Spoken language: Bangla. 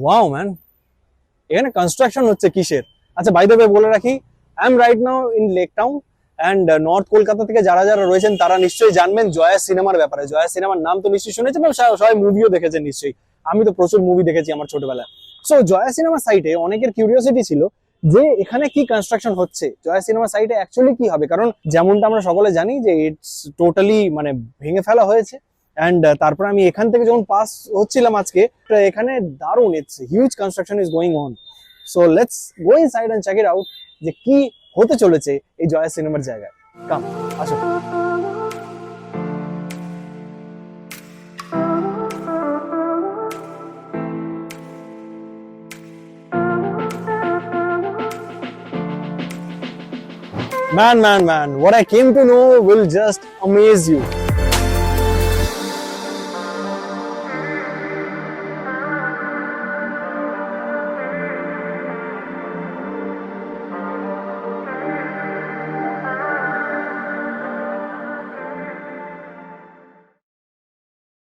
ওয়াও ম্যান, এখানে কনস্ট্রাকশন হচ্ছে কিসের? আচ্ছা, বাই দ্য ওয়ে বলে রাখি, I am right now in lake town and north Kolkata থেকে যারা যারা রয়েছেন তারা নিশ্চয়ই জানবেন জয়া সিনেমার ব্যাপারে। জয়া সিনেমার নাম তো নিশ্চয়ই শুনেছেন এবং সবাই মুভিও দেখেছেন নিশ্চয়ই। আমি তো প্রচুর মুভি দেখেছি আমার ছোটবেলায়। সো জয়া সিনেমা সাইটে অনেকের কিউরিওসিটি ছিল যে এখানে কি কনস্ট্রাকশন হচ্ছে, জয়া সিনেমা সাইটে অ্যাকচুয়ালি কি হবে, কারণ যেমনটা আমরা সকলে জানি যে ইটস টোটালি মানে ভেঙে ফেলা হয়েছে। অ্যান্ড তারপর আমি এখান থেকে যখন পাস হচ্ছিলাম আজকে, এখানে দারুণ, it's huge construction is going on. So let's go inside and check it out যে কি হতে চলেছে এই জয়া সিনেমার জায়গায়। কাম, আসো। Man, what I came to know will just amaze you.